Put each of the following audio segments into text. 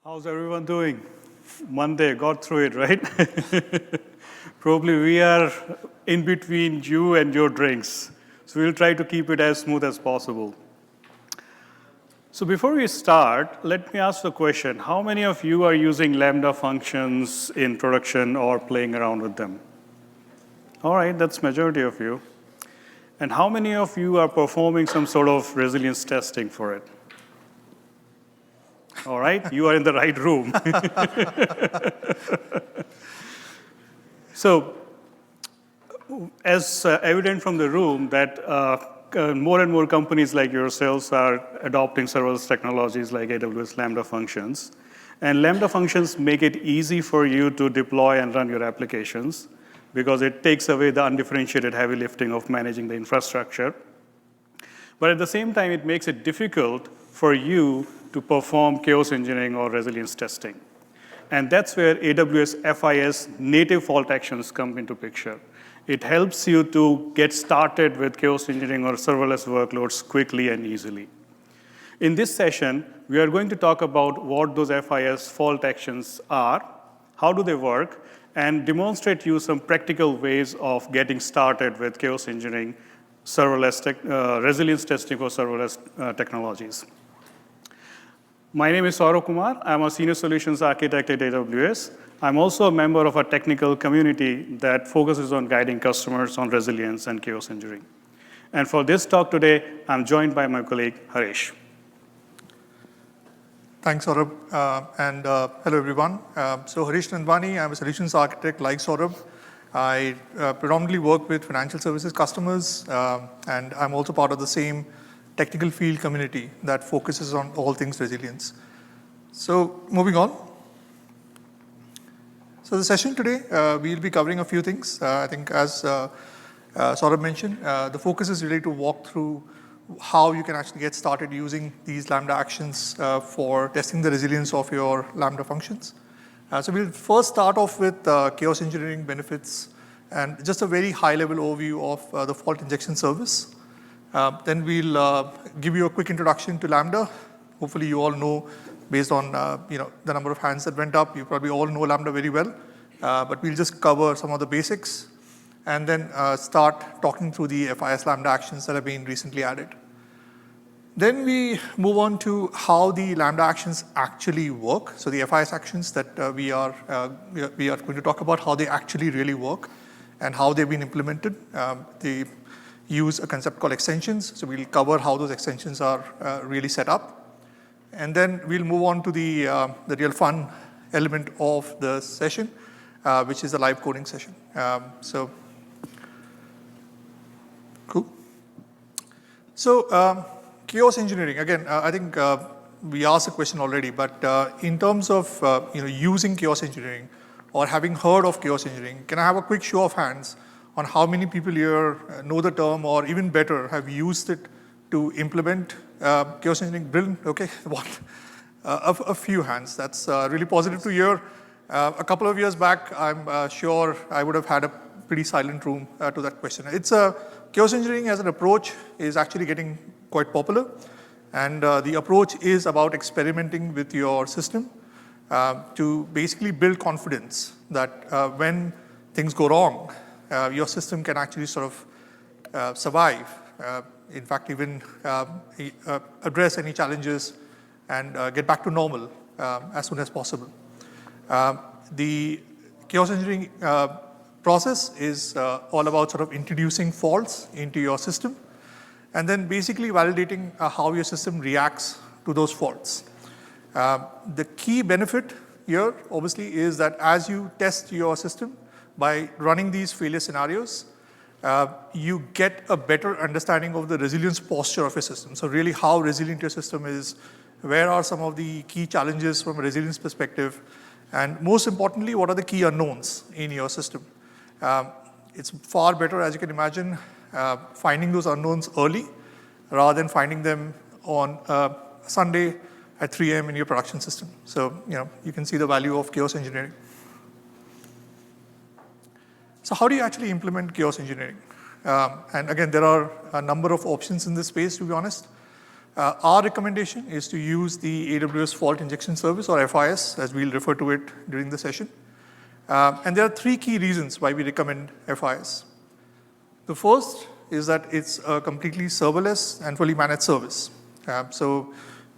How's everyone doing? Monday, got through it, right? Probably we are in between you and your drinks. So we'll try to keep it as smooth as possible. So before we start, let me ask the question. How many of you are using Lambda functions in production or playing around with them? All right, that's majority of you. And how many of you are performing some sort of resilience testing for it? All right, you are in the right room. So, as evident from the room that more and more companies like yourselves are adopting serverless technologies like AWS Lambda functions. And Lambda functions make it easy for you to deploy and run your applications because it takes away the undifferentiated heavy lifting of managing the infrastructure. But at the same time, it makes it difficult for you to perform chaos engineering or resilience testing. And that's where AWS FIS native fault actions come into picture. It helps you to get started with chaos engineering or serverless workloads quickly and easily. In this session, we are going to talk about what those FIS fault actions are, how do they work, and demonstrate you some practical ways of getting started with chaos engineering, resilience testing for serverless technologies. My name is Saurabh Kumar. I'm a senior solutions architect at AWS. I'm also a member of a technical community that focuses on guiding customers on resilience and chaos engineering. And for this talk today, I'm joined by my colleague, Harish. Thanks, Saurabh, and hello, everyone. So Harish Nandwani, I'm a solutions architect like Saurabh. I predominantly work with financial services customers, and I'm also part of the same technical field community that focuses on all things resilience. So moving on. So the session today, we'll be covering a few things. I think as Saurabh mentioned, the focus is really to walk through how you can actually get started using these Lambda actions for testing the resilience of your Lambda functions. So we'll first start off with chaos engineering benefits and just a very high-level overview of the fault injection service. Then we'll give you a quick introduction to Lambda. Hopefully you all know, based on the number of hands that went up, you probably all know Lambda very well. But we'll just cover some of the basics and then start talking through the FIS Lambda actions that have been recently added. Then we move on to how the Lambda actions actually work. So the FIS actions that we are going to talk about, how they actually really work and how they've been implemented. They use a concept called extensions. So we'll cover how those extensions are really set up. And then we'll move on to the real fun element of the session, which is the live coding session. So, cool. So chaos engineering, again, I think we asked the question already, but in terms of using chaos engineering or having heard of chaos engineering, can I have a quick show of hands on how many people here know the term or even better have used it to implement chaos engineering? Brilliant, okay, what? A few hands, that's really positive to hear. A couple of years back, I'm sure I would have had a pretty silent room to that question. Chaos engineering as an approach is actually getting quite popular. And the approach is about experimenting with your system to basically build confidence that when things go wrong, your system can actually sort of survive, in fact, even address any challenges and get back to normal as soon as possible. The chaos engineering process is all about sort of introducing faults into your system and then basically validating how your system reacts to those faults. The key benefit here, obviously, is that as you test your system, by running these failure scenarios, you get a better understanding of the resilience posture of your system. So really how resilient your system is, where are some of the key challenges from a resilience perspective, and most importantly, what are the key unknowns in your system. It's far better, as you can imagine, finding those unknowns early rather than finding them on Sunday at 3 a.m. in your production system. So you can see the value of chaos engineering. So how do you actually implement chaos engineering? And again, there are a number of options in this space, to be honest. Our recommendation is to use the AWS Fault Injection Service, or FIS, as we'll refer to it during the session. And there are 3 key reasons why we recommend FIS. The first is that it's a completely serverless and fully managed service. So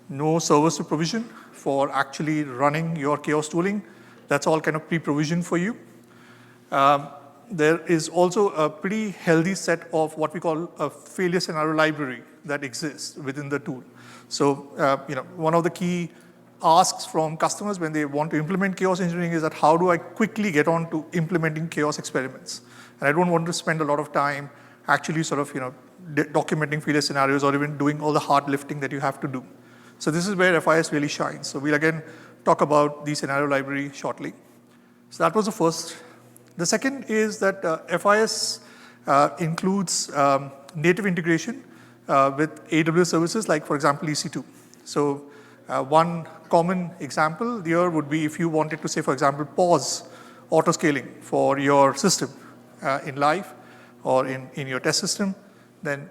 no servers to provision for actually running your chaos tooling. That's all kind of pre-provisioned for you. There is also a pretty healthy set of what we call a failure scenario library that exists within the tool. So, one of the key asks from customers when they want to implement chaos engineering is that how do I quickly get on to implementing chaos experiments? And I don't want to spend a lot of time actually sort of, documenting failure scenarios or even doing all the hard lifting that you have to do. So this is where FIS really shines. So we'll again talk about the scenario library shortly. So that was the first. The second is that FIS includes native integration with AWS services like, for example, EC2. So one common example here would be if you wanted to say, for example, pause auto-scaling for your system in live or in your test system, then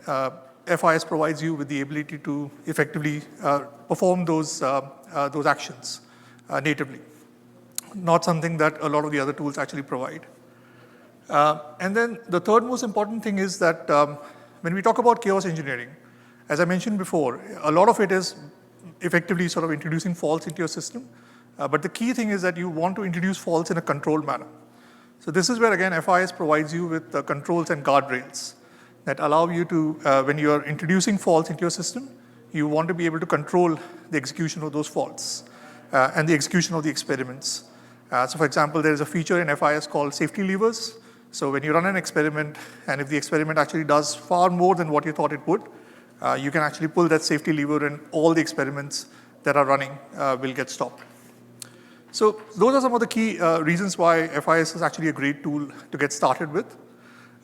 FIS provides you with the ability to effectively perform those actions natively. Not something that a lot of the other tools actually provide. And then the third most important thing is that when we talk about chaos engineering, as I mentioned before, a lot of it is effectively sort of introducing faults into your system. But the key thing is that you want to introduce faults in a controlled manner. So this is where, again, FIS provides you with controls and guardrails that allow you to, when you are introducing faults into your system, you want to be able to control the execution of those faults and the execution of the experiments. So for example, there is a feature in FIS called safety levers. So when you run an experiment, and if the experiment actually does far more than what you thought it would, you can actually pull that safety lever and all the experiments that are running will get stopped. So those are some of the key reasons why FIS is actually a great tool to get started with.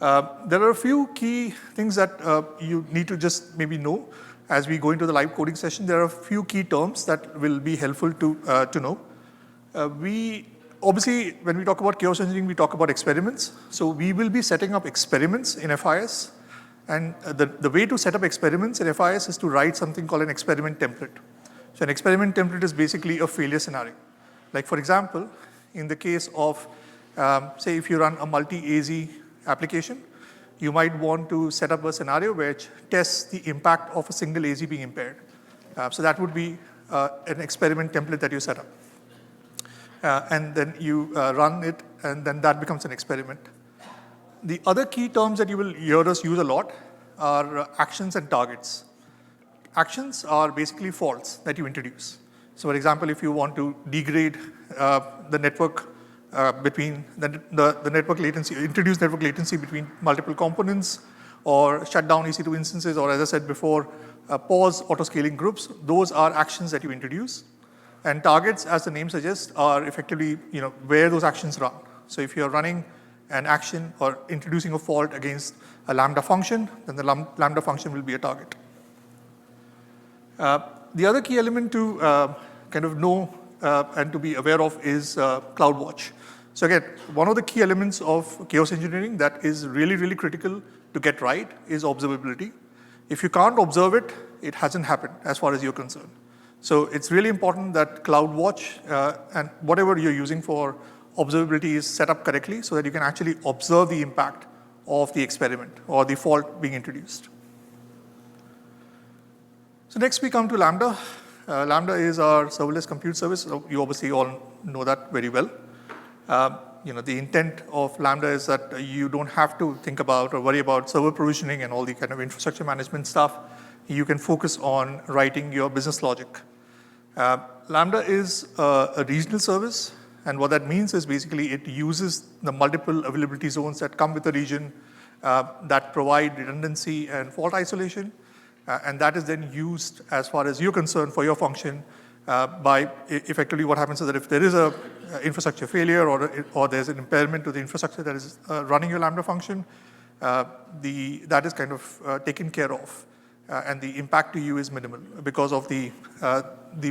There are a few key things that you need to just maybe know as we go into the live coding session. There are a few key terms that will be helpful to know. Obviously, when we talk about chaos engineering, we talk about experiments. So we will be setting up experiments in FIS. And the way to set up experiments in FIS is to write something called an experiment template. So an experiment template is basically a failure scenario. Like for example, in the case of, say if you run a multi-AZ application, you might want to set up a scenario which tests the impact of a single AZ being impaired. So that would be an experiment template that you set up. And then you run it, and then that becomes an experiment. The other key terms that you will hear us use a lot are actions and targets. Actions are basically faults that you introduce. So for example, if you want to degrade the network between the network latency, introduce network latency between multiple components, or shut down EC2 instances, or as I said before, pause auto-scaling groups, those are actions that you introduce. And targets, as the name suggests, are effectively where those actions run. So if you're running an action or introducing a fault against a Lambda function, then the Lambda function will be a target. The other key element to kind of know and to be aware of is CloudWatch. So again, one of the key elements of chaos engineering that is really, really critical to get right is observability. If you can't observe it, it hasn't happened as far as you're concerned. So it's really important that CloudWatch and whatever you're using for observability is set up correctly so that you can actually observe the impact of the experiment or the fault being introduced. So next we come to Lambda. Lambda is our serverless compute service. So you obviously all know that very well. The intent of Lambda is that you don't have to think about or worry about server provisioning and all the kind of infrastructure management stuff. You can focus on writing your business logic. Lambda is a regional service, and what that means is basically it uses the multiple availability zones that come with the region that provide redundancy and fault isolation, and that is then used as far as you're concerned for your function by effectively what happens is that if there is a infrastructure failure or there's an impairment to the infrastructure that is running your Lambda function, that is kind of taken care of. And the impact to you is minimal because of the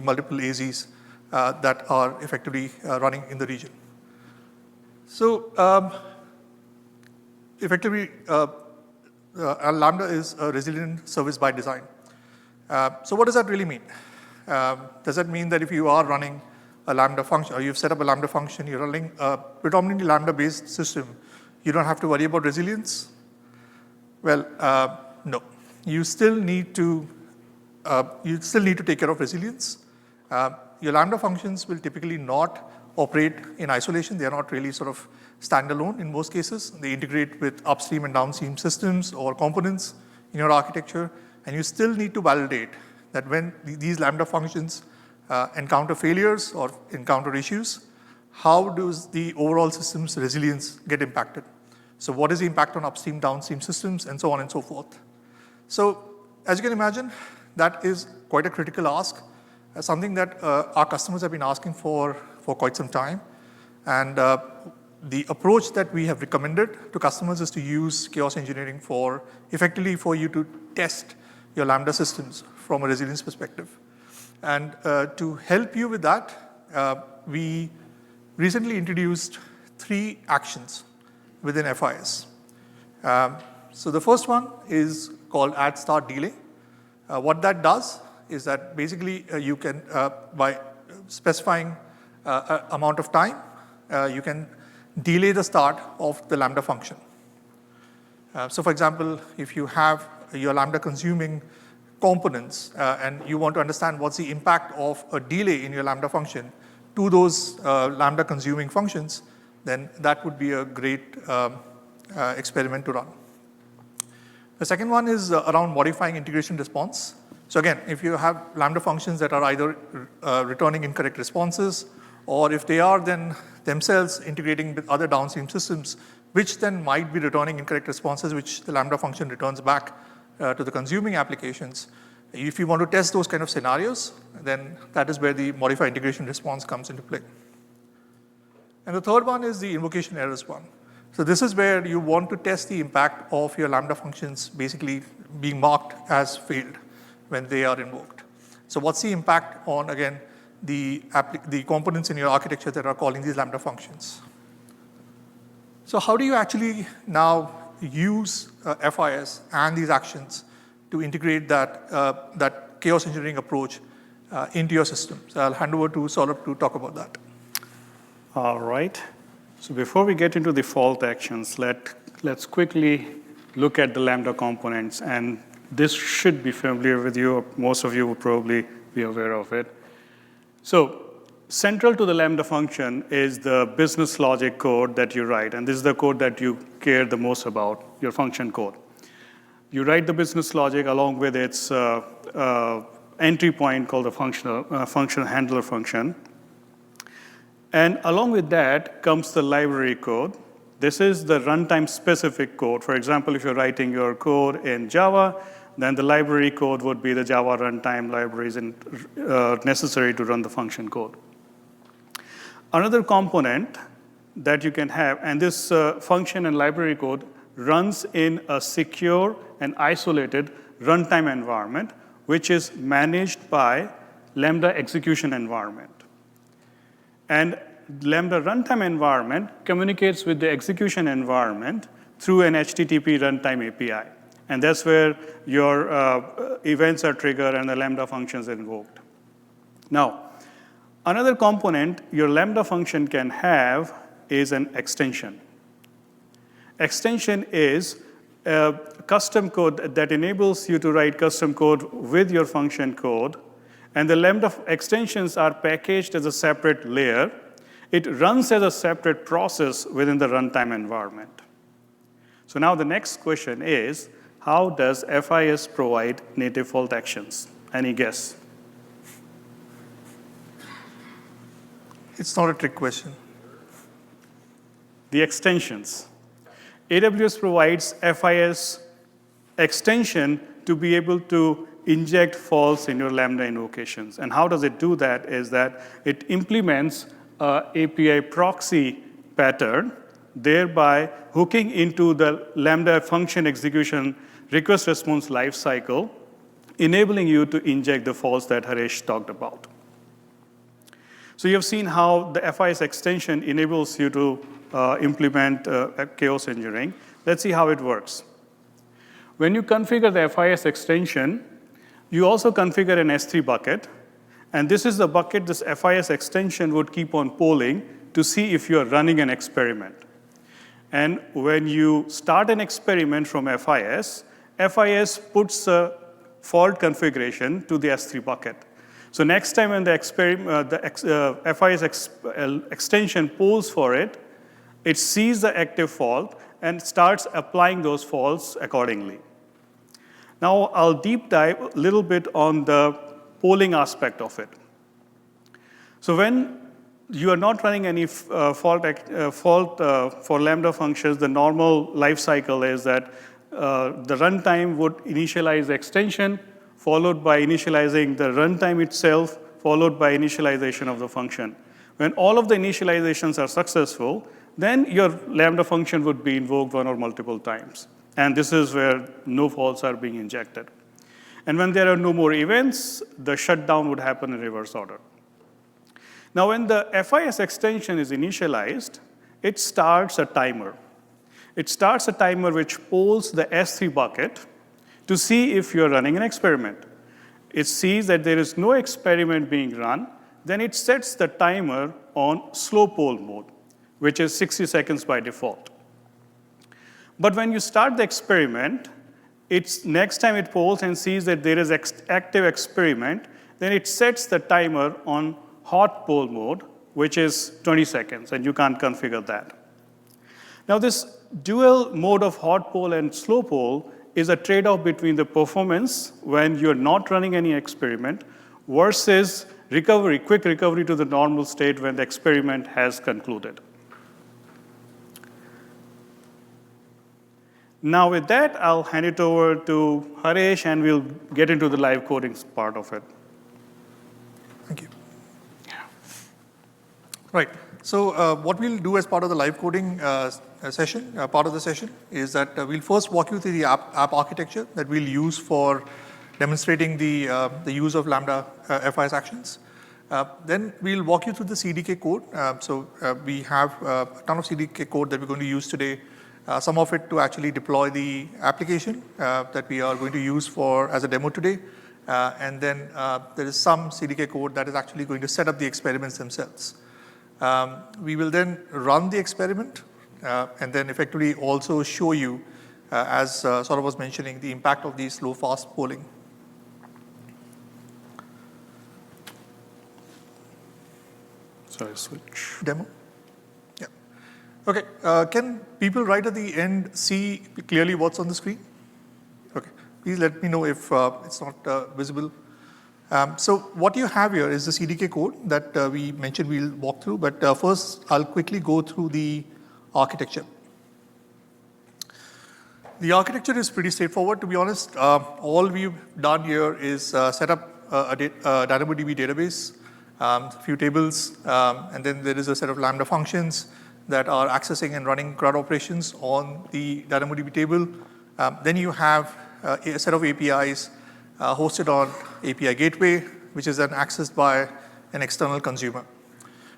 multiple AZs that are effectively running in the region. So effectively, Lambda is a resilient service by design. So what does that really mean? Does that mean that if you are running a Lambda function, or you've set up a Lambda function, you're running a predominantly Lambda-based system, you don't have to worry about resilience? Well, no. You still need to take care of resilience. Your Lambda functions will typically not operate in isolation. They are not really sort of standalone in most cases. They integrate with upstream and downstream systems or components in your architecture, and you still need to validate that when these Lambda functions encounter failures or encounter issues, how does the overall system's resilience get impacted? So what is the impact on upstream, downstream systems, and so on and so forth? So as you can imagine, that is quite a critical ask, something that our customers have been asking for quite some time. And the approach that we have recommended to customers is to use chaos engineering effectively for you to test your Lambda systems from a resilience perspective. And to help you with that, we recently introduced 3 actions within FIS. So the first one is called add start delay. What that does is that basically you can, by specifying amount of time, you can delay the start of the Lambda function. So for example, if you have your Lambda consuming components and you want to understand what's the impact of a delay in your Lambda function to those Lambda consuming functions, then that would be a great experiment to run. The second one is around modifying integration response. So again, if you have Lambda functions that are either returning incorrect responses, or if they are then themselves integrating with other downstream systems, which then might be returning incorrect responses, which the Lambda function returns back to the consuming applications. If you want to test those kind of scenarios, then that is where the modify integration response comes into play. And the third one is the invocation errors one. So this is where you want to test the impact of your Lambda functions basically being marked as failed when they are invoked. So what's the impact on, again, the components in your architecture that are calling these Lambda functions? So how do you actually now use FIS and these actions to integrate that chaos engineering approach into your system? So I'll hand over to Saurabh to talk about that. All right. So before we get into the fault actions, let's quickly look at the Lambda components. And this should be familiar with you. Most of you would probably be aware of it. So central to the Lambda function is the business logic code that you write. And this is the code that you care the most about, your function code. You write the business logic along with its entry point called the function handler function. And along with that comes the library code. This is the runtime specific code. For example, if you're writing your code in Java, then the library code would be the Java runtime libraries necessary to run the function code. Another component that you can have, and this function and library code runs in a secure and isolated runtime environment, which is managed by Lambda execution environment. And Lambda runtime environment communicates with the execution environment through an HTTP runtime API. And that's where your events are triggered and the Lambda functions are invoked. Now, another component your Lambda function can have is an extension. Extension is a custom code that enables you to write custom code with your function code. And the Lambda extensions are packaged as a separate layer. It runs as a separate process within the runtime environment. So now the next question is, how does FIS provide native fault actions? Any guess? It's not a trick question. The extensions. AWS provides FIS extension to be able to inject faults in your Lambda invocations. And how does it do that is that it implements an API proxy pattern, thereby hooking into the Lambda function execution request response lifecycle, enabling you to inject the faults that Harish talked about. So you've seen how the FIS extension enables you to implement chaos engineering. Let's see how it works. When you configure the FIS extension, You also configure an S3 bucket, and this is the bucket this FIS extension would keep on polling to see if you are running an experiment. And when you start an experiment from FIS puts a fault configuration to the S3 bucket. So next time when the FIS extension polls for it, it sees the active fault and starts applying those faults accordingly. Now I'll deep dive a little bit on the polling aspect of it. So when you are not running any fault for Lambda functions, the normal life cycle is that the runtime would initialize the extension, followed by initializing the runtime itself, followed by initialization of the function. When all of the initializations are successful, then your Lambda function would be invoked one or multiple times. And this is where no faults are being injected. And when there are no more events, the shutdown would happen in reverse order. Now, when the FIS extension is initialized, it starts a timer. It starts a timer which polls the S3 bucket to see if you're running an experiment. It sees that there is no experiment being run, then it sets the timer on slow poll mode, which is 60 seconds by default. But when you start the experiment, next time it polls and sees that there is active experiment, then it sets the timer on hot poll mode, which is 20 seconds, and you can't configure that. Now, this dual mode of hot poll and slow poll is a trade-off between the performance when you're not running any experiment versus recovery, quick recovery to the normal state when the experiment has concluded. Now, with that, I'll hand it over to Haresh, and we'll get into the live coding part of it. Thank you. Right. So what we'll do as part of the live coding session, part of the session, is that we'll first walk you through the app architecture that we'll use for demonstrating the use of Lambda FIS actions. Then we'll walk you through the CDK code. So we have a ton of CDK code that we're going to use today. Some of it to actually deploy the application that we are going to use as a demo today. And then there is some CDK code that is actually going to set up the experiments themselves. We will then run the experiment and then effectively also show you, as Saurabh was mentioning, the impact of the slow fast polling. Sorry, switch. Demo? Yeah. Okay. Can people right at the end see clearly what's on the screen? Okay. Please let me know if it's not visible. So what you have here is the CDK code that we mentioned we'll walk through, but first I'll quickly go through the architecture. The architecture is pretty straightforward, to be honest. All we've done here is set up a DynamoDB database, a few tables, and then there is a set of Lambda functions that are accessing and running CRUD operations on the DynamoDB table. Then you have a set of APIs hosted on API gateway, which is then accessed by an external consumer.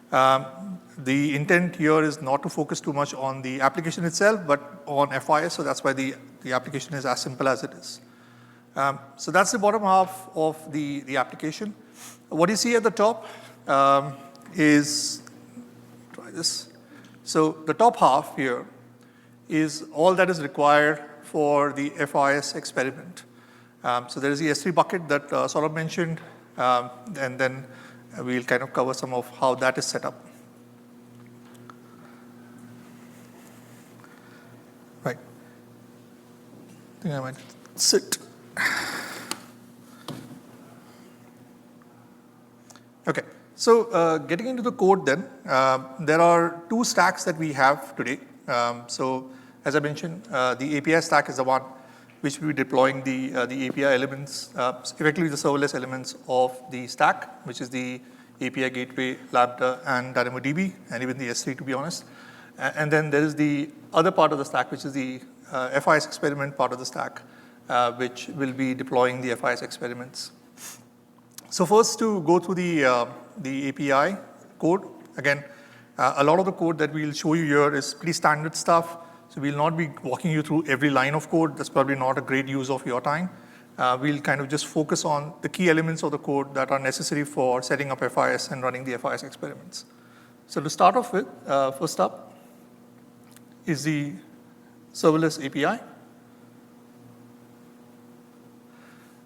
The intent here is not to focus too much on the application itself, but on FIS, so that's why the application is as simple as it is. So that's the bottom half of the application. What you see at the top is, try this. So the top half here is all that is required for the FIS experiment. So there is the S3 bucket that Saurabh mentioned, and then we'll kind of cover some of how that is set up. Right. I think I might sit. Okay. So getting into the code then, there are two stacks that we have today. So as I mentioned, the API stack is the one which will be deploying the API elements, effectively the serverless elements of the stack, which is the API gateway, Lambda, and DynamoDB, and even the S3, to be honest. And then there is the other part of the stack, which is the FIS experiment part of the stack, which will be deploying the FIS experiments. So first, to go through the API code. Again, a lot of the code that we'll show you here is pretty standard stuff. So we'll not be walking you through every line of code. That's probably not a great use of your time. we'll kind of just focus on the key elements of the code that are necessary for setting up FIS and running the FIS experiments. So to start off with, first up is the serverless API.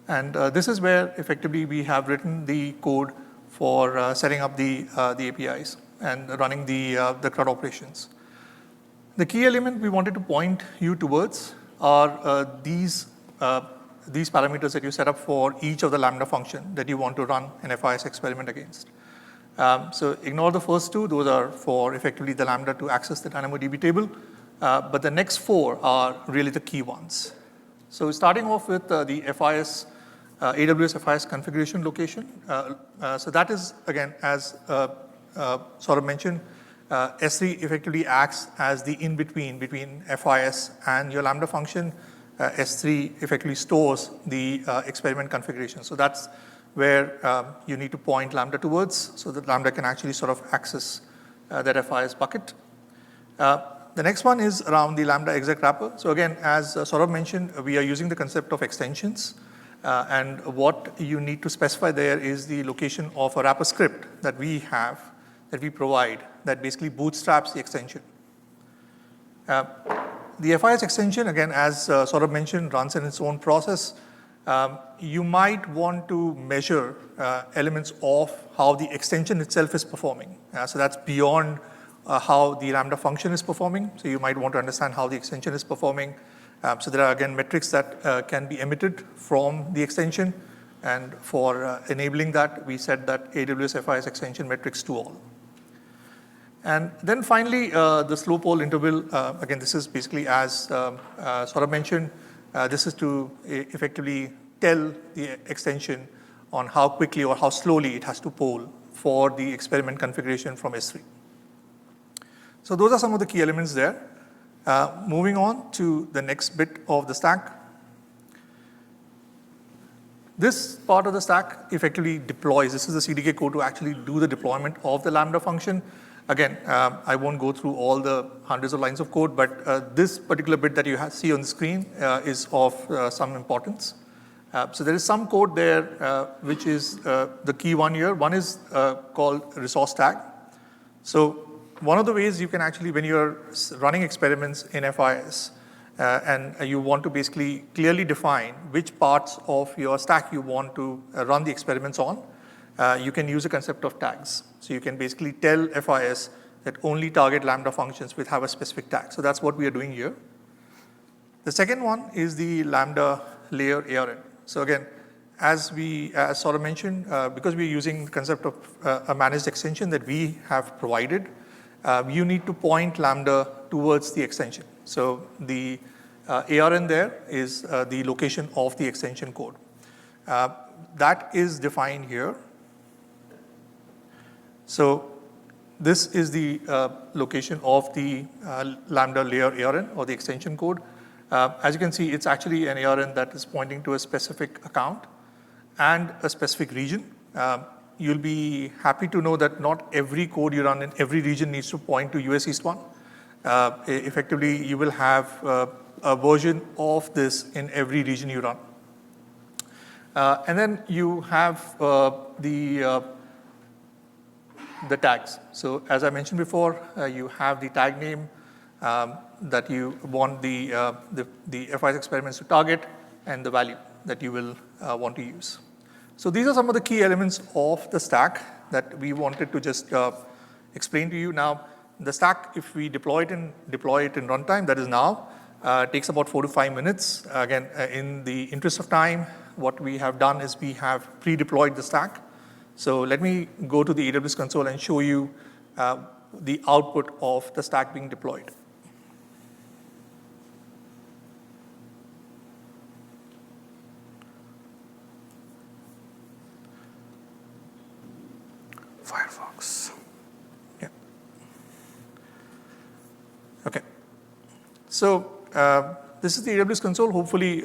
And this is where effectively we have written the code for setting up the APIs and running the CRUD operations. The key element we wanted to point you towards are these parameters that you set up for each of the Lambda function that you want to run an FIS experiment against. So ignore the first two. Those are for effectively the Lambda to access the DynamoDB table. But the next four are really the key ones. So starting off with the FIS, AWS FIS configuration location. So that is, again, as sort of mentioned, S3 effectively acts as the in-between between FIS and your Lambda function. S3 effectively stores the experiment configuration. So that's where you need to point Lambda towards so that Lambda can actually sort of access that FIS bucket. The next one is around the Lambda exec wrapper. So again, as Saurabh mentioned, we are using the concept of extensions. And what you need to specify there is the location of a wrapper script that we have, that we provide, that basically bootstraps the extension. The FIS extension, again, as Saurabh mentioned, runs in its own process. You might want to measure elements of how the extension itself is performing. So that's beyond how the Lambda function is performing. So you might want to understand how the extension is performing. So there are, again, metrics that can be emitted from the extension. And for enabling that, we set that AWS FIS extension metrics to all. And then finally, the slow poll interval. Again, this is basically, as Saurabh mentioned, this is to effectively tell the extension on how quickly or how slowly it has to poll for the experiment configuration from S3. So those are some of the key elements there. Moving on to the next bit of the stack. This part of the stack effectively deploys. This is the CDK code to actually do the deployment of the Lambda function. Again, I won't go through all the hundreds of lines of code, but this particular bit that you see on the screen is of some importance. So there is some code there, which is the key one here. One is called resource tag. So one of the ways you can actually, when you're running experiments in FIS, and you want to basically clearly define which parts of your stack you want to run the experiments on, you can use the concept of tags. So you can basically tell FIS that only target Lambda functions which have a specific tag. So that's what we are doing here. The second one is the Lambda layer ARN. So again, as Saurabh mentioned, because we're using the concept of a managed extension that we have provided, you need to point Lambda towards the extension. So the ARN there is the location of the extension code. That is defined here. So this is the location of the Lambda layer ARN or the extension code. As you can see, it's actually an ARN that is pointing to a specific account and a specific region. You'll be happy to know that not every code you run in every region needs to point to US East 1. Effectively, you will have a version of this in every region you run. And then you have the tags. So as I mentioned before, you have the tag name that you want the FIS experiments to target and the value that you will want to use. So these are some of the key elements of the stack that we wanted to just explain to you. Now, the stack, if we deploy it in runtime, that is now, takes about 4 to 5 minutes. Again, in the interest of time, what we have done is we have pre-deployed the stack. So let me go to the AWS console and show you the output of the stack being deployed. Firefox. Yeah. Okay. So this is the AWS console. Hopefully,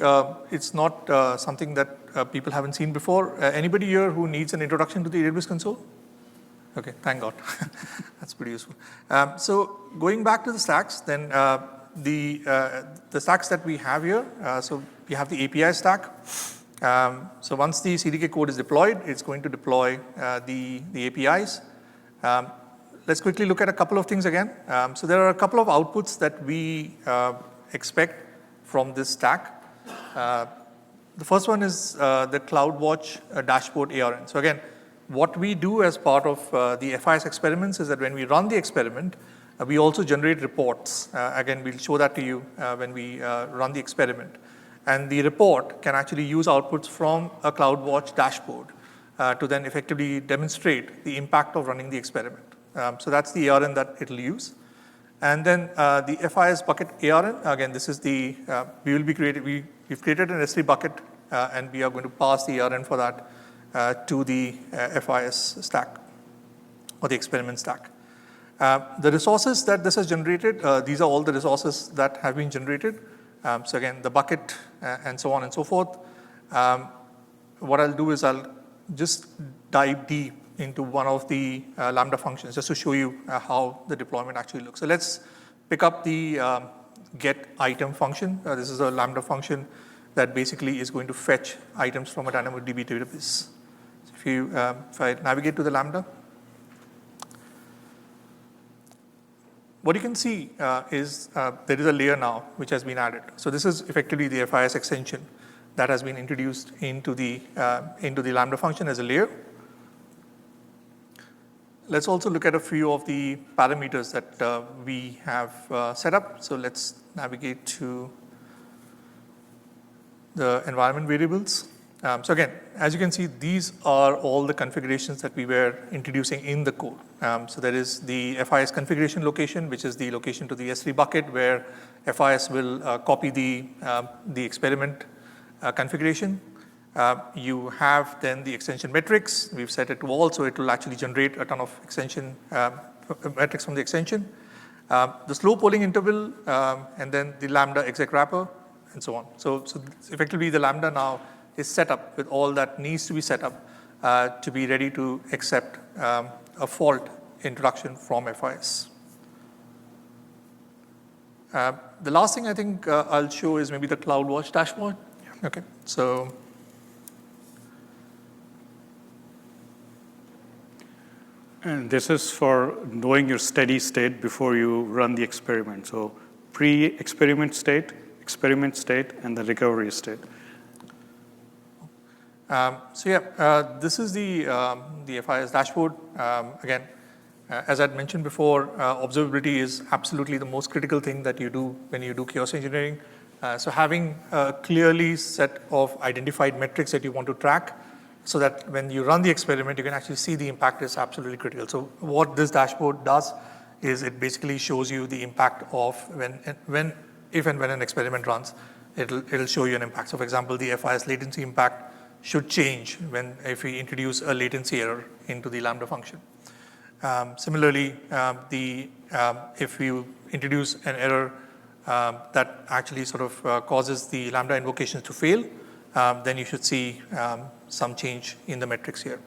it's not something that people haven't seen before. Anybody here who needs an introduction to the AWS console? Okay, thank God. That's pretty useful. So going back to the stacks, then the stacks that we have here. So we have the API stack. So once the CDK code is deployed, it's going to deploy the APIs. Let's quickly look at a couple of things again. So there are a couple of outputs that we expect from this stack. The first one is the CloudWatch dashboard ARN. So again, what we do as part of the FIS experiments is that when we run the experiment, we also generate reports. Again, we'll show that to you when we run the experiment. And the report can actually use outputs from a CloudWatch dashboard to then effectively demonstrate the impact of running the experiment. So that's the ARN that it'll use. And then the FIS bucket ARN, again, this is the, we've created an S3 bucket and we are going to pass the ARN for that to the FIS stack or the experiment stack. The resources that this has generated, these are all the resources that have been generated. So again, the bucket and so on and so forth. What I'll do is I'll just dive deep into one of the Lambda functions just to show you how the deployment actually looks. So let's pick up the get item function. This is a Lambda function that basically is going to fetch items from a DynamoDB database. So if I navigate to the Lambda, what you can see is there is a layer now which has been added. So this is effectively the FIS extension that has been introduced into the Lambda function as a layer. Let's also look at a few of the parameters that we have set up. So let's navigate to the environment variables. So again, as you can see, these are all the configurations that we were introducing in the code. So there is the FIS configuration location, which is the location to the S3 bucket where FIS will copy the experiment configuration. You have then the extension metrics. We've set it to all, so it will actually generate a ton of extension metrics from the extension. The slow polling interval, and then the Lambda exec wrapper, and so on. So effectively, the Lambda now is set up with all that needs to be set up to be ready to accept a fault introduction from FIS. The last thing I think I'll show is maybe the CloudWatch dashboard. Yeah. Okay, so. And this is for knowing your steady state before you run the experiment. So pre-experiment state, and the recovery state. This is the FIS dashboard. Again, as I'd mentioned before, observability is absolutely the most critical thing that you do when you do chaos engineering. So having a clearly set of identified metrics that you want to track so that when you run the experiment, you can actually see the impact is absolutely critical. So what this dashboard does is it basically shows you the impact of if and when an experiment runs, it'll show you an impact. So for example, the FIS latency impact should change if we introduce a latency error into the Lambda function. Similarly, if you introduce an error that actually sort of causes the Lambda invocations to fail, then you should see some change in the metrics here.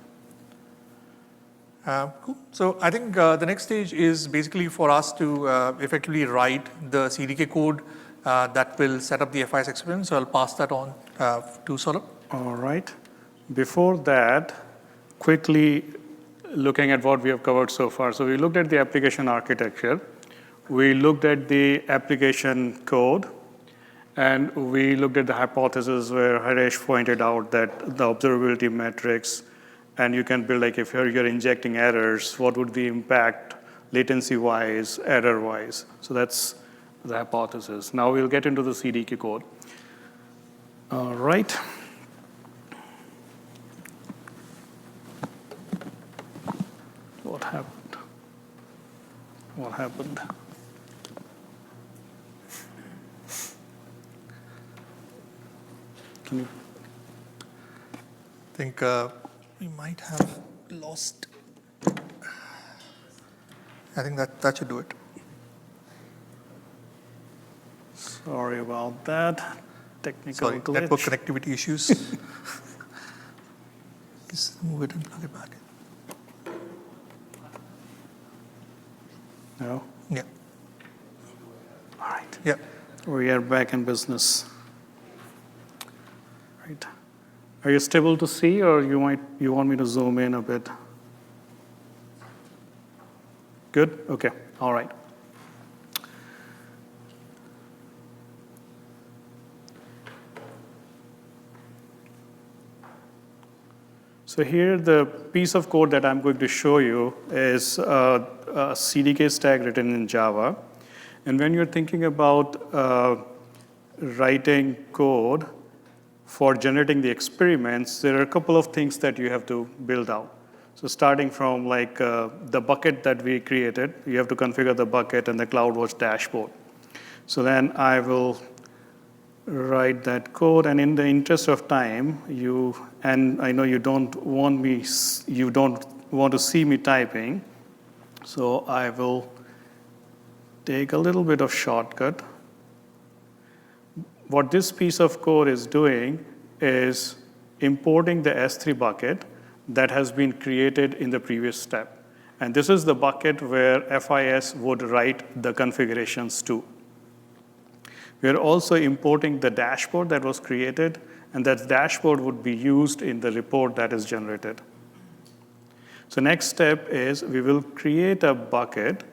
Cool. So I think the next stage is basically for us to effectively write the CDK code that will set up the FIS experiment. So I'll pass that on to Saurabh. All right. Before that, quickly looking at what we have covered so far. So we looked at the application architecture. We looked at the application code. And we looked at the hypothesis where Haresh pointed out that the observability metrics, and you can build, like if you're injecting errors, what would the impact latency-wise, error-wise? So that's the hypothesis. Now we'll get into the CDK code. All right. What happened? What happened? I think we might have lost. I think that should do it. Sorry about that. Technical glitch. Network connectivity issues. Just move it and plug it back in. No? Yeah. All right. Yeah. We are back in business. Right. Are you stable to see, or you want me to zoom in a bit? Good? Okay. All right. So here, the piece of code that I'm going to show you is a CDK stack written in Java. And when you're thinking about writing code for generating the experiments, there are a couple of things that you have to build out. So starting from like the bucket that we created, you have to configure the bucket and the CloudWatch dashboard. So then I will write that code, and in the interest of time, and I know you don't want to see me typing, so I will take a little bit of shortcut. What this piece of code is doing is importing the S3 bucket that has been created in the previous step. And this is the bucket where FIS would write the configurations to. We are also importing the dashboard that was created, and that dashboard would be used in the report that is generated. So next step is we will create a bucket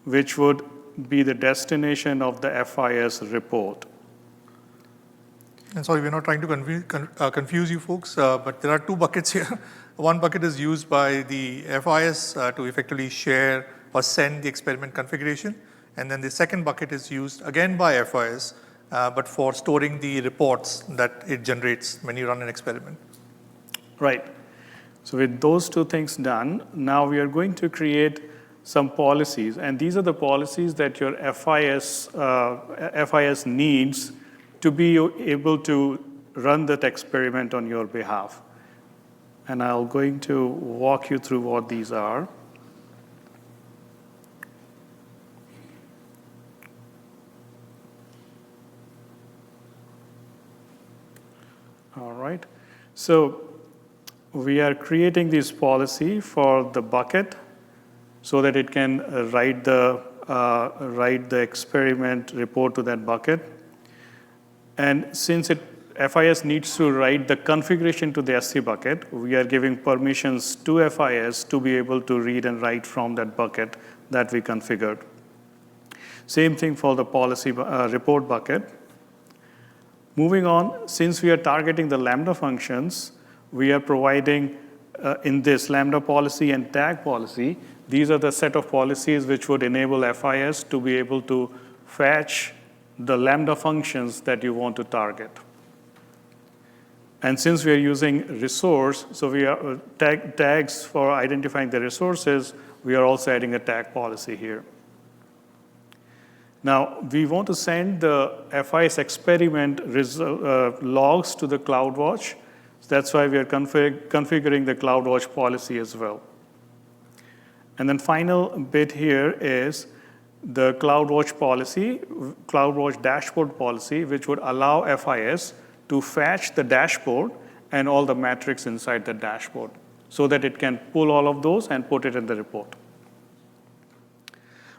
which would be the destination of the FIS report. And sorry, we're not trying to confuse you folks, but there are two buckets here. One bucket is used by the FIS to effectively share or send the experiment configuration. And then the second bucket is used again by FIS, but for storing the reports that it generates when you run an experiment. Right. So with those two things done, now we are going to create some policies. And these are the policies that your FIS needs to be able to run that experiment on your behalf. And I'm going to walk you through what these are. All right. So we are creating this policy for the bucket so that it can write the experiment report to that bucket. And since FIS needs to write the configuration to the S3 bucket, we are giving permissions to FIS to be able to read and write from that bucket that we configured. Same thing for the policy report bucket. Moving on, since we are targeting the Lambda functions, we are providing in this Lambda policy and tag policy, these are the set of policies which would enable FIS to be able to fetch the Lambda functions that you want to target. And since we are using resource, so we are tags for identifying the resources, we are also adding a tag policy here. Now, we want to send the FIS experiment logs to the CloudWatch. So that's why we are configuring the CloudWatch policy as well. And then final bit here is the CloudWatch policy, CloudWatch dashboard policy, which would allow FIS to fetch the dashboard and all the metrics inside the dashboard so that it can pull all of those and put it in the report.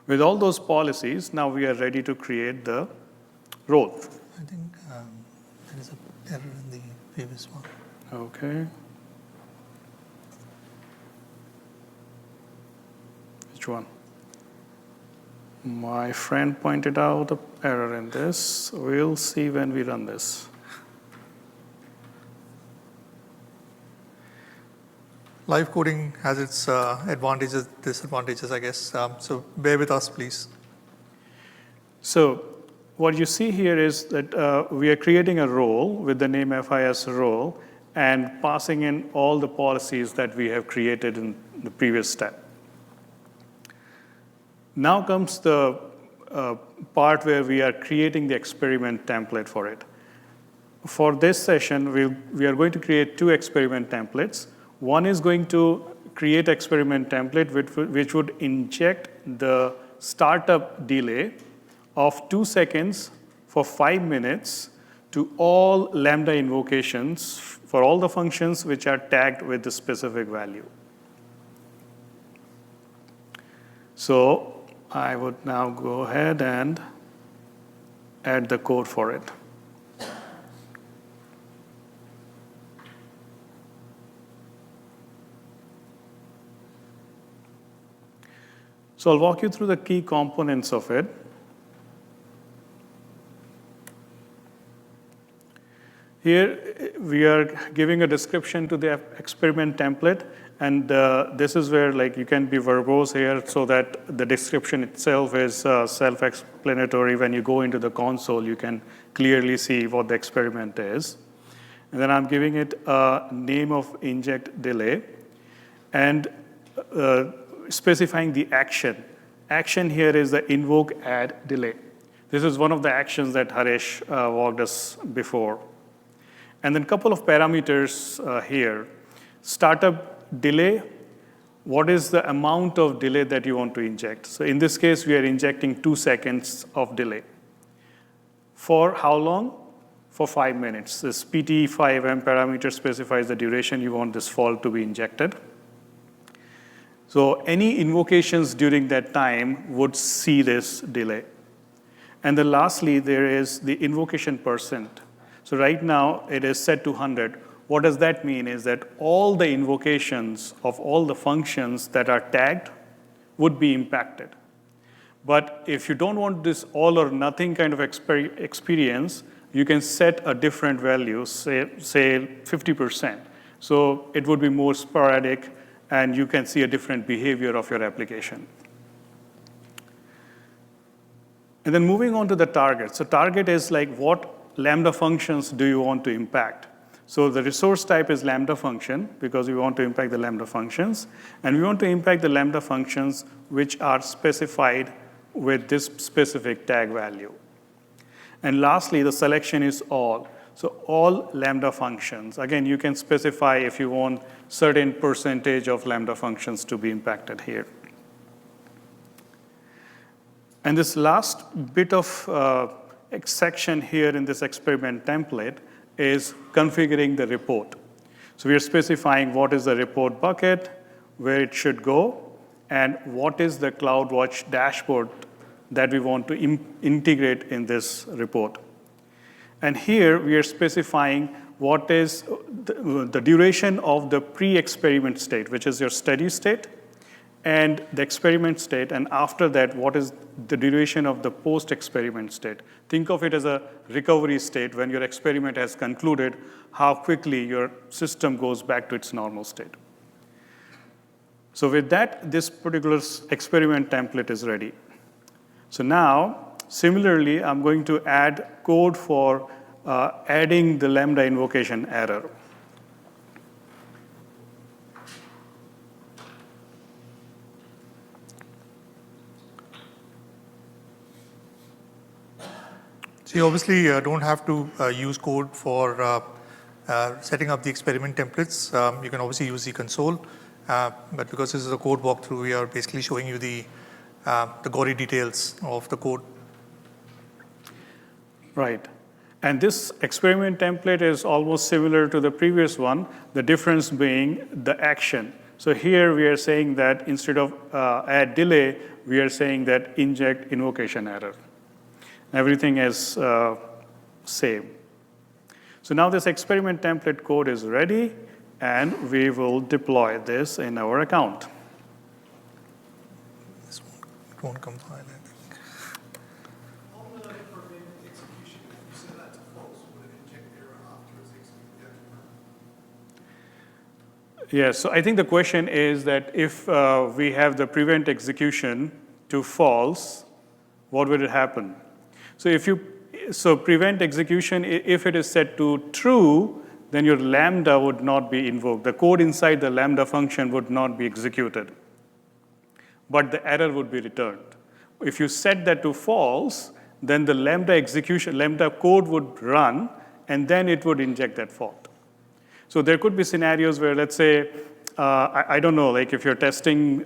With all those policies, now we are ready to create the role. I think there is an error in the previous one. Okay. Which one? My friend pointed out an error in this. We'll see when we run this. Live coding has its advantages, disadvantages, I guess. So bear with us, please. So what you see here is that we are creating a role with the name FIS role and passing in all the policies that we have created in the previous step. Now comes the part where we are creating the experiment template for it. For this session, we are going to create two experiment templates. One is going to create experiment template which would inject the startup delay of 2 seconds for 5 minutes to all Lambda invocations for all the functions which are tagged with the specific value. So I would now go ahead and add the code for it. So I'll walk you through the key components of it. Here, we are giving a description to the experiment template, and this is where you can be verbose here so that the description itself is self-explanatory. When you go into the console, you can clearly see what the experiment is. And then I'm giving it a name of inject delay and specifying the action. Action here is the invoke add delay. This is one of the actions that Harish walked us before. And then a couple of parameters here. Startup delay, what is the amount of delay that you want to inject? So in this case, we are injecting 2 seconds of delay. For how long? For 5 minutes. This PT5M parameter specifies the duration you want this fault to be injected. So any invocations during that time would see this delay. And then lastly, there is the invocation percent. So right now, it is set to 100. What does that mean is that all the invocations of all the functions that are tagged would be impacted. But if you don't want this all or nothing kind of experience, you can set a different value, say 50%. So it would be more sporadic, and you can see a different behavior of your application. And then moving on to the target. So target is what Lambda functions do you want to impact? So the resource type is Lambda function because we want to impact the Lambda functions. And we want to impact the Lambda functions which are specified with this specific tag value. And lastly, the selection is all. So all Lambda functions. Again, you can specify if you want certain percentage of Lambda functions to be impacted here. And this last bit of section here in this experiment template is configuring the report. So we are specifying what is the report bucket, where it should go, and what is the CloudWatch dashboard that we want to integrate in this report. And here we are specifying what is the duration of the pre-experiment state, which is your steady state, and the experiment state, and after that, what is the duration of the post-experiment state. Think of it as a recovery state when your experiment has concluded, how quickly your system goes back to its normal state. So with that, this particular experiment template is ready. So now, similarly, I'm going to add code for adding the Lambda invocation error. So you obviously don't have to use code for setting up the experiment templates. You can obviously use the console, but because this is a code walkthrough, we are basically showing you the gory details of the code. Right. And this experiment template is almost similar to the previous one, the difference being the action. So here we are saying that instead of add delay, we are saying that inject invocation error. Everything is same. So now this experiment template code is ready, and we will deploy this in our account. This won't compile, I think. How will it prevent execution if you set that to false? Would it inject error after it's executed? Yeah, so I think the question is that if we have the prevent execution to false, what will happen? So prevent execution, if it is set to true, then your Lambda would not be invoked. The code inside the Lambda function would not be executed, but the error would be returned. If you set that to false, then the Lambda code would run, and then it would inject that fault. So there could be scenarios where, let's say, I don't know, if you're testing,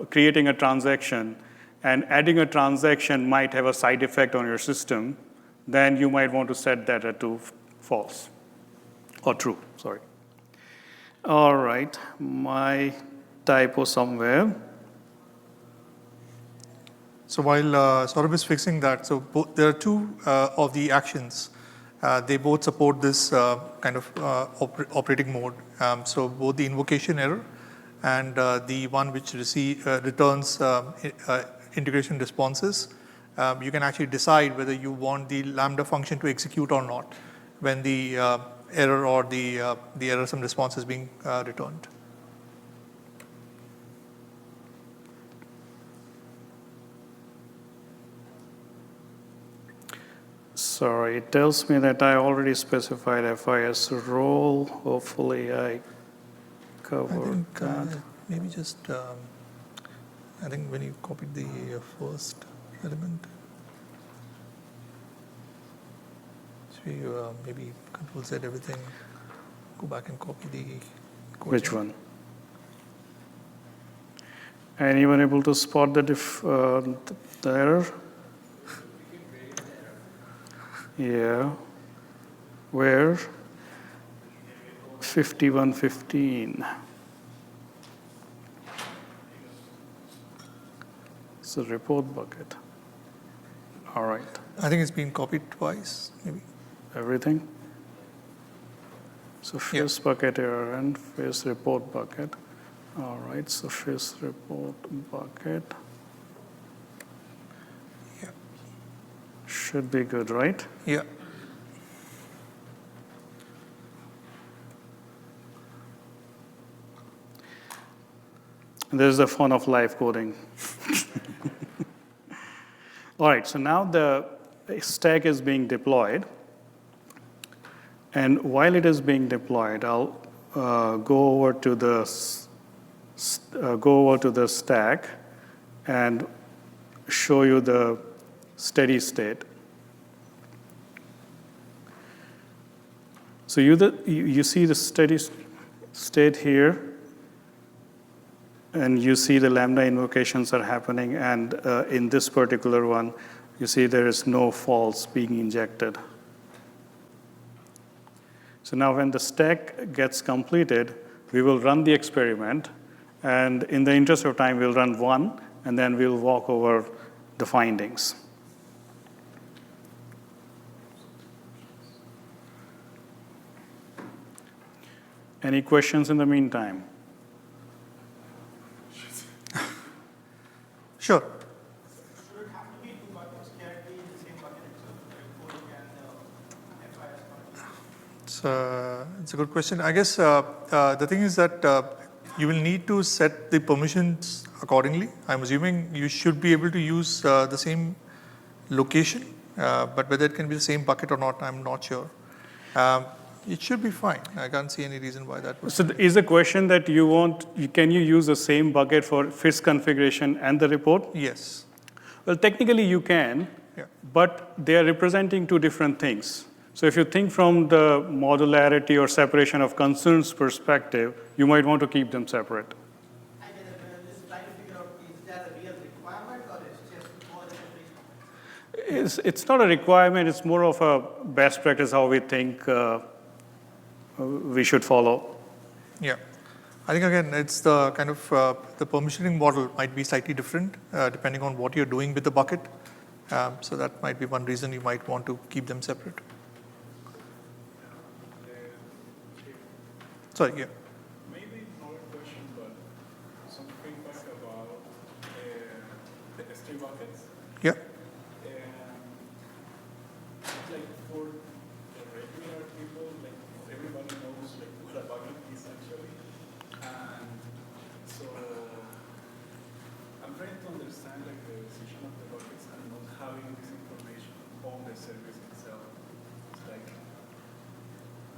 creating a transaction, and adding a transaction might have a side effect on your system, then you might want to set that to false, or true, sorry. All right, my typo somewhere. So while Saurabh is fixing that, so there are two of the actions. They both support this kind of operating mode. So both the invocation error and the one which returns integration responses. You can actually decide whether you want the Lambda function to execute or not when the error or the error some response is being returned. Sorry, it tells me that I already specified FIS role. Hopefully I covered that. Maybe just, I think when you copied the first element, so you maybe Control Z everything, go back and copy the code. Which one? Anyone able to spot the error? Yeah. Where? 5115. It's a report bucket. All right. I think it's been copied twice, maybe. Everything? So FIS bucket error and FIS report bucket. All right, so FIS report bucket. Yeah. Should be good, right? Yeah. This is the fun of live coding. All right, so now the stack is being deployed. And while it is being deployed, I'll go over to the stack and show you the steady state. So you see the steady state here, and you see the Lambda invocations are happening, and in this particular one, you see there is no false being injected. So now when the stack gets completed, we will run the experiment, and in the interest of time, we'll run one, and then we'll walk over the findings. Any questions in the meantime? Sure. Should it have to be two buckets? Can it be in the same bucket itself, like coding and FIS bucket? It's a good question. I guess the thing is that you will need to set the permissions accordingly. I'm assuming you should be able to use the same location, but whether it can be the same bucket or not, I'm not sure. It should be fine. I can't see any reason why that would. So is the question that can you use the same bucket for FIS configuration and the report? Yes. Well, technically you can, but they are representing two different things. So if you think from the modularity or separation of concerns perspective, you might want to keep them separate. I get it, but I'm just trying to figure out, is that a real requirement or it's just more than a It's not a requirement, it's more of a best practice how we think we should follow. Yeah. I think, again, it's the kind of the permissioning model might be slightly different depending on what you're doing with the bucket. So that might be one reason you might want to keep them separate. Sorry, yeah. Maybe not a question, but some feedback about the S3 buckets. Yeah. Like for the regular people, like everybody knows like what a bucket is actually. And so I'm trying to understand like the decision of the buckets and not having this information on the service itself. It's like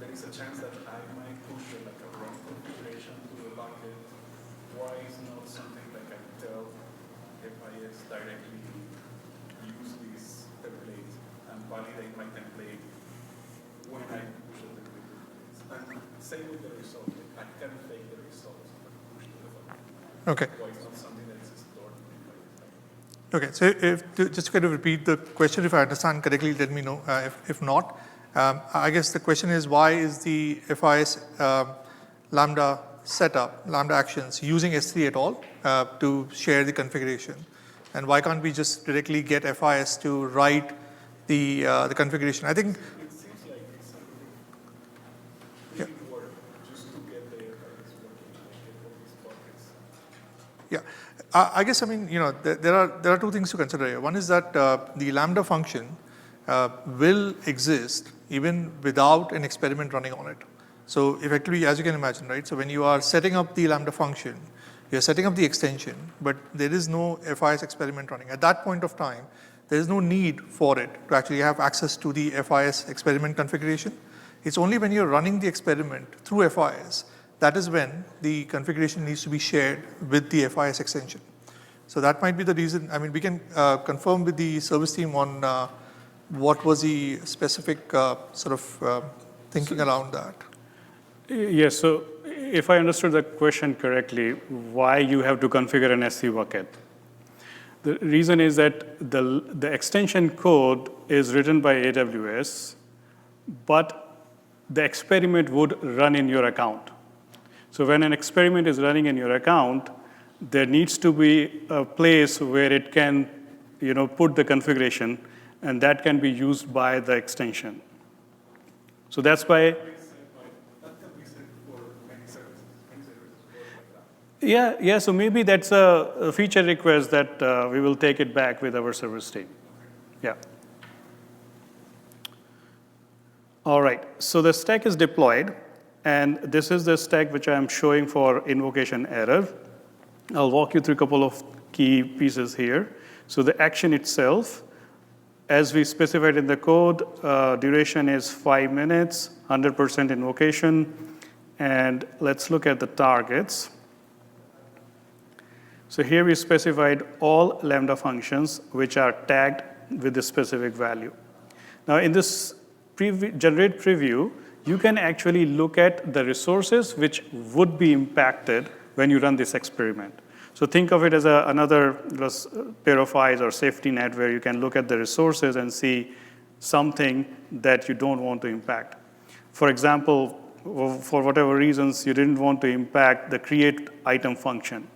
there is a chance that I might push like a wrong configuration to the bucket. Why is not something like I tell FIS directly use this template and validate my template when I push the template. And same with the result. I can fake the results and push to the bucket. Okay. Why it's not something that is stored in my Okay. So just to kind of repeat the question, if I understand correctly, let me know. If not, I guess the question is, why is the FIS Lambda setup, Lambda actions, using S3 at all to share the configuration? And why can't we just directly get FIS to write the configuration? I think. It seems like it's a really work just to get the FIS working, like get all these buckets Yeah, I guess, I mean, there are two things to consider here. One is that the Lambda function will exist even without an experiment running on it. So effectively, as you can imagine, right? So when you are setting up the Lambda function, you're setting up the extension, but there is no FIS experiment running. At that point of time, there is no need for it to actually have access to the FIS experiment configuration. It's only when you're running the experiment through FIS, that is when the configuration needs to be shared with the FIS extension. So that might be the reason. I mean, we can confirm with the service team on what was the specific sort of thinking around that. Yes, so if I understood the question correctly, why you have to configure an SC bucket? The reason is that the extension code is written by AWS, but the experiment would run in your account. So when an experiment is running in your account, there needs to be a place where it can, put the configuration, and that can be used by the extension. So that's why. Yeah. So maybe that's a feature request that we will take it back with our service team. Yeah. All right. So the stack is deployed, and this is the stack which I'm showing for invocation error. I'll walk you through a couple of key pieces here. So the action itself, as we specified in the code, duration is 5 minutes, 100% invocation, and let's look at the targets. So here we specified all Lambda functions which are tagged with a specific value. Now in this generate preview, you can actually look at the resources which would be impacted when you run this experiment. So think of it as another pair of eyes or safety net where you can look at the resources and see something that you don't want to impact. For example, for whatever reasons, you didn't want to impact the create item function.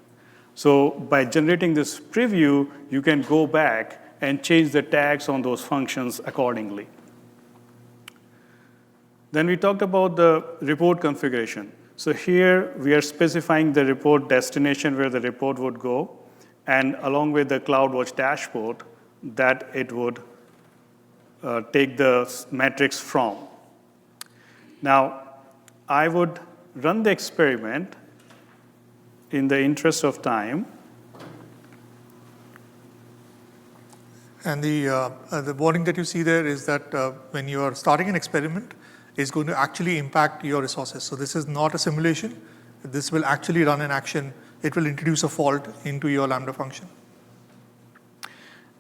So by generating this preview, you can go back and change the tags on those functions accordingly. Then we talked about the report configuration. So here we are specifying the report destination where the report would go, and along with the CloudWatch dashboard that it would take the metrics from. Now, I would run the experiment in the interest of time. And the warning that you see there is that when you are starting an experiment, it's going to actually impact your resources. So this is not a simulation. This will actually run an action. It will introduce a fault into your Lambda function.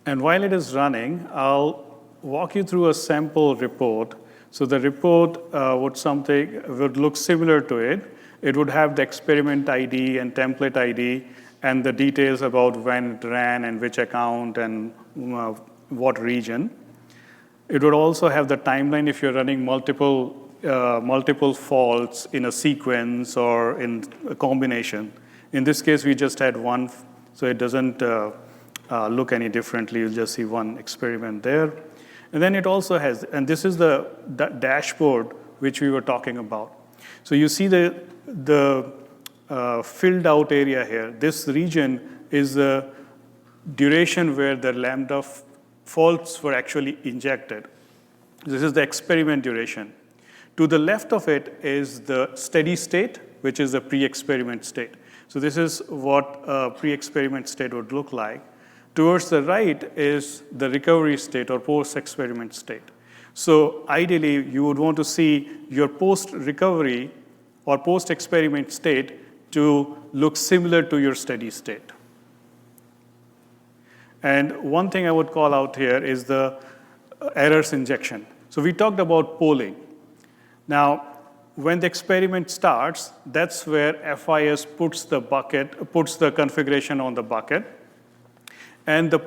And while it is running, I'll walk you through a sample report. So the report would look similar to it. It would have the experiment ID and template ID and the details about when it ran and which account and what region. It would also have the timeline if you're running multiple faults in a sequence or in a combination. In this case, we just had one, so it doesn't look any differently. You'll just see one experiment there. And then it also has, and this is the dashboard which we were talking about. So you see the filled out area here. This region is the duration where the Lambda faults were actually injected. This is the experiment duration. To the left of it is the steady state, which is the pre-experiment state. So this is what a pre-experiment state would look like. Towards the right is the recovery state or post-experiment state. So ideally, you would want to see your post-recovery or post-experiment state to look similar to your steady state. And one thing I would call out here is the errors injection. So we talked about polling. Now, when the experiment starts, that's where FIS puts the configuration on the bucket. And the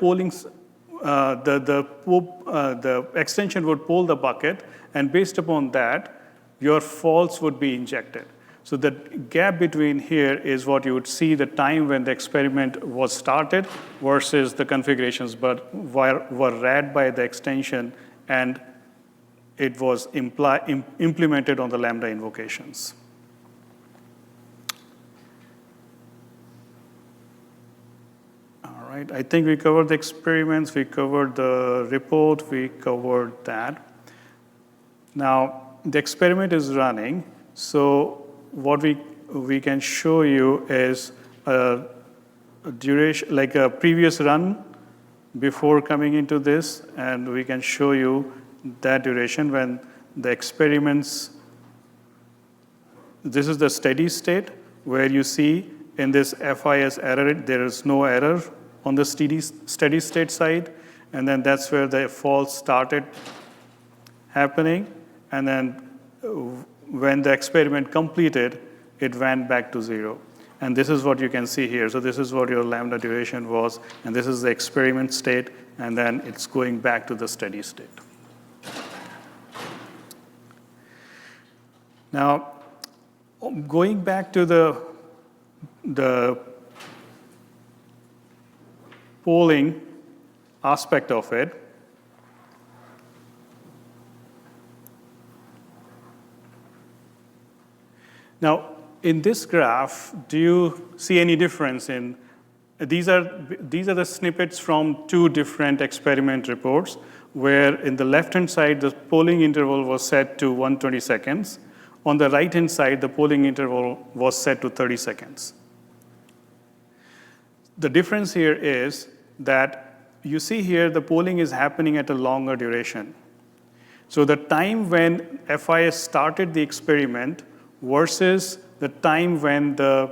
the extension would poll the bucket, and based upon that, your faults would be injected. So the gap between here is what you would see the time when the experiment was started versus the configurations but were read by the extension and it was implemented on the Lambda invocations. right, I think we covered the experiments, we covered the report, we covered that. Now, the experiment is running, so what we can show you is a duration, like a previous run before coming into this, and we can show you that duration when the experiments, this is the steady state where you see in this FIS error, there is no error on the steady state side, and then that's where the fault started happening, and then when the experiment completed, it went back to 0. And this is what you can see here. So this is what your lambda duration was, and this is the experiment state, and then it's going back to the steady state. Now, going back to the polling aspect of it, now, in this graph, do you see any difference in, these are the snippets from 2 different experiment reports, where in the left-hand side, the polling interval was set to 120 seconds. On the right-hand side, the polling interval was set to 30 seconds. The difference here is that you see here the polling is happening at a longer duration. So the time when FIS started the experiment versus the time when the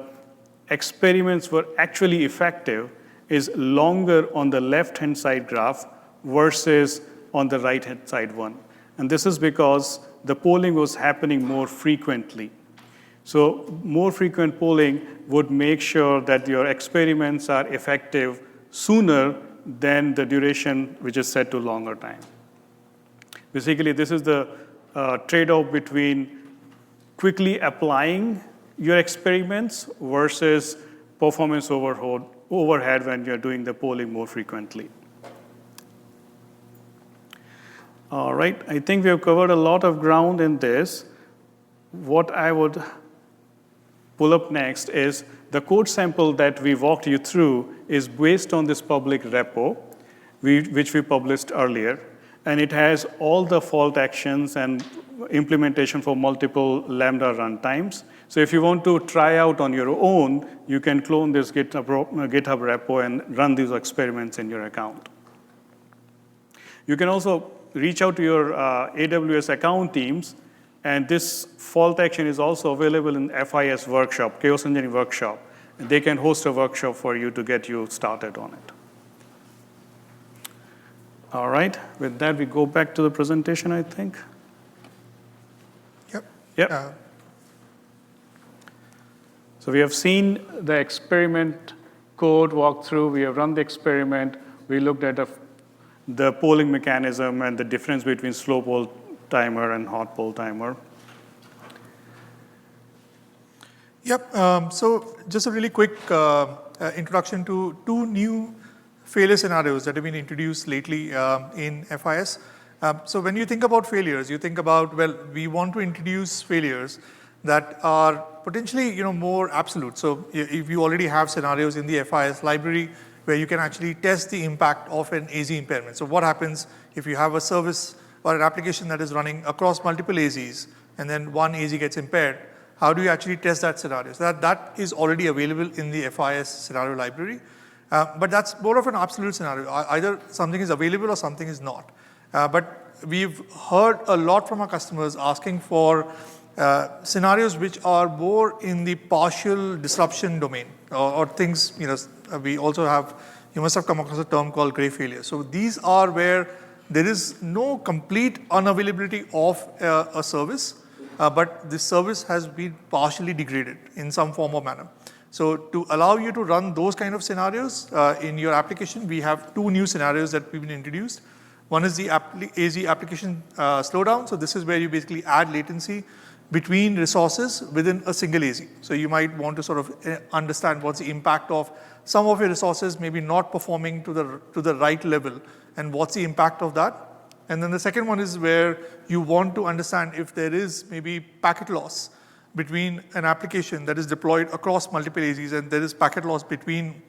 experiments were actually effective is longer on the left-hand side graph versus on the right-hand side one. And this is because the polling was happening more frequently. So more frequent polling would make sure that your experiments are effective sooner than the duration which is set to longer time. Basically, this is the trade-off between quickly applying your experiments versus performance overhead when you're doing the polling more frequently. All right, I think we have covered a lot of ground in this. What I would pull up next is the code sample that we walked you through is based on this public repo, which we published earlier. And it has all the fault actions and implementation for multiple Lambda runtimes. So if you want to try out on your own, you can clone this GitHub repo and run these experiments in your account. You can also reach out to your AWS account teams, and this fault action is also available in FIS workshop, Chaos Engineering workshop. And they can host a workshop for you to get you started on it. All right, with that, we go back to the presentation, I think. Yep. So we have seen the experiment code walkthrough. We have run the experiment. We looked at the polling mechanism and the difference between slow poll timer and hot poll timer. Yep. So just a really quick introduction to 2 new failure scenarios that have been introduced lately in FIS. So when you think about failures, you think about, well, we want to introduce failures that are potentially more absolute. So if you already have scenarios in the FIS library where you can actually test the impact of an AZ impairment. So what happens if you have a service or an application that is running across multiple AZs and then one AZ gets impaired? How do you actually test that scenario? So that is already available in the FIS scenario library. But that's more of an absolute scenario. Either something is available or something is not. But we've heard a lot from our customers asking for scenarios which are more in the partial disruption domain or things, we also have, you must have come across a term called gray failure. So these are where there is no complete unavailability of a service, but the service has been partially degraded in some form or manner. So to allow you to run those kind of scenarios in your application, we have 2 new scenarios that we've been introduced. One is the AZ application slowdown. So this is where you basically add latency between resources within a single AZ. So you might want to sort of understand what's the impact of some of your resources maybe not performing to the right level, and what's the impact of that. And then the second one is where you want to understand if there is maybe packet loss between an application that is deployed across multiple AZs, and there is packet loss between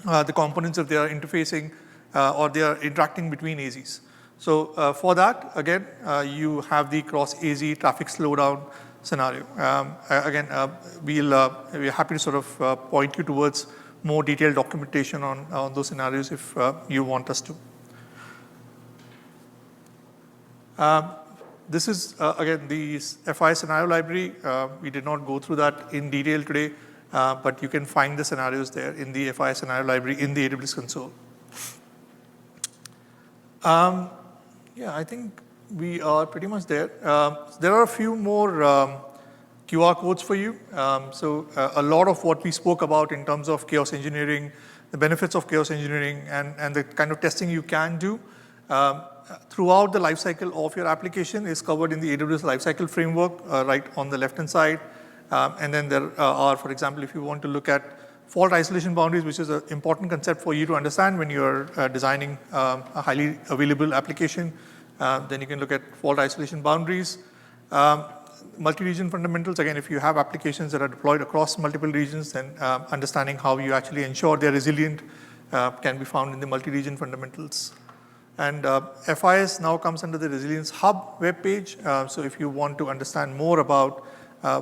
the components if they are interfacing or they are interacting between AZs. So for that, again, you have the cross-AZ traffic slowdown scenario. Again, we're happy to sort of point you towards more detailed documentation on those scenarios if you want us to. This is, again, the FI scenario library. We did not go through that in detail today, but you can find the scenarios there in the FI scenario library in the AWS console. Yeah, I think we are pretty much there. There are a few more QR codes for you. So a lot of what we spoke about in terms of chaos engineering, the benefits of chaos engineering, and the kind of testing you can do throughout the lifecycle of your application is covered in the AWS lifecycle framework, right on the left-hand side. And then there are, for example, if you want to look at fault isolation boundaries, which is an important concept for you to understand when you're designing a highly available application, then you can look at fault isolation boundaries. Multi-region fundamentals, again, if you have applications that are deployed across multiple regions, then understanding how you actually ensure they're resilient can be found in the multi-region fundamentals. And FIS now comes under the Resilience Hub webpage. So if you want to understand more about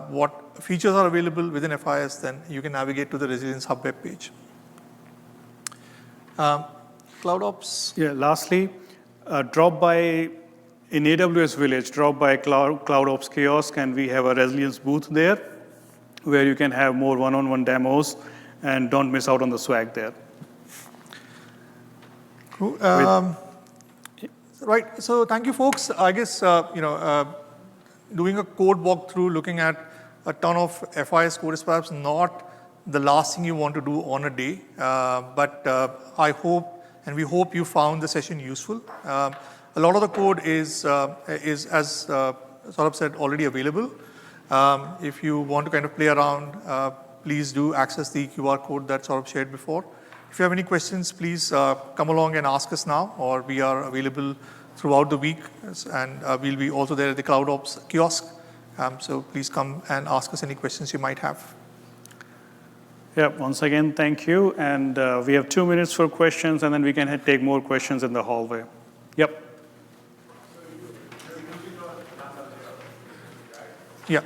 what features are available within FIS, then you can navigate to the Resilience Hub webpage. CloudOps. Yeah, lastly, drop by in AWS Village, drop by CloudOps Kiosk, and we have a resilience booth there where you can have more one-on-one demos and don't miss out on the swag there. Cool. Right. So thank you, folks. I guess doing a code walkthrough, looking at a ton of FIS code is perhaps not the last thing you want to do on a day. But I hope, and we hope you found the session useful. A lot of the code is as Saurabh said, already available. If you want to kind of play around, please do access the QR code that Saurabh shared before. If you have any questions, please come along and ask us now, or we are available throughout the week, and we'll be also there at the CloudOps kiosk. So please come and ask us any questions you might have. Yeah, once again, thank you. And we have 2 minutes for questions, and then we can take more questions in the hallway. Yep. Yeah. So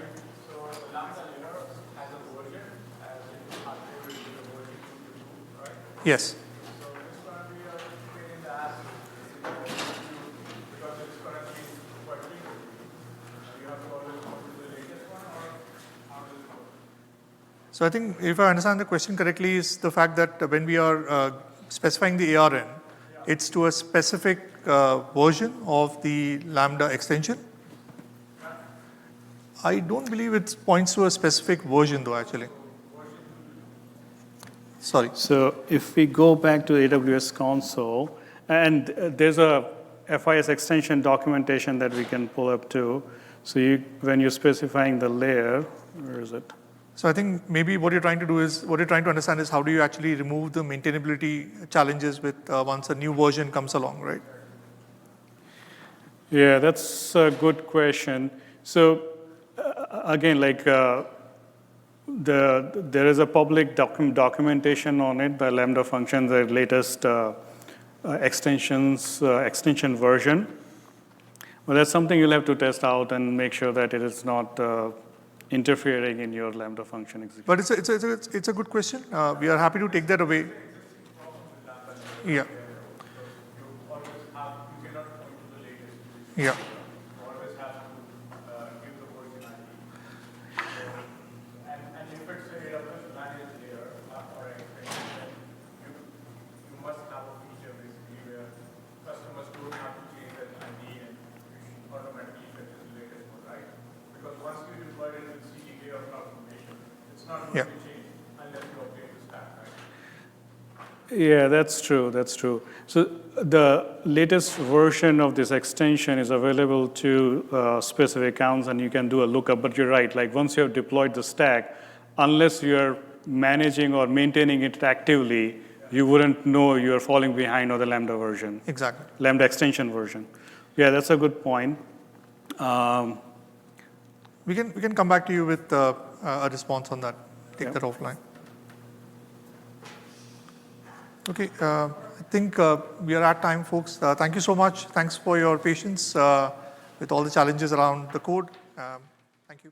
the Lambda layer has a version, as in hardware is a version 2.2, right? Yes. So it's going to be a pain in the ass because it's currently quite limited. You have to always go to the latest one, or how does it work? So I think if I understand the question correctly, is the fact that when we are specifying the ARN, it's to a specific version of the Lambda extension. I don't believe it points to a specific version, though, actually. Sorry. So if we go back to AWS console, and there's a FIS extension documentation that we can pull up too. So when you're specifying the layer, where is it? So I think maybe what you're trying to understand is how do you actually remove the maintainability challenges with once a new version comes along, right? Yeah, that's a good question. So again, like there is a public documentation on it, the Lambda function, the latest extension version. Well, that's something you'll have to test out and make sure that it is not interfering in your Lambda function execution. But it's a good question. We are happy to take that away. Yeah. Yeah. Yeah. Yeah, that's true. That's true. So the latest version of this extension is available to specific accounts, and you can do a lookup. But you're right. Like once you have deployed the stack, unless you're managing or maintaining it actively, you wouldn't know you're falling behind on the Lambda version. Exactly. Lambda extension version. Yeah, that's a good point. We can come back to you with a response on that. Take that offline. Okay, I think we are at time, folks. Thank you so much. Thanks for your patience with all the challenges around the code. Thank you.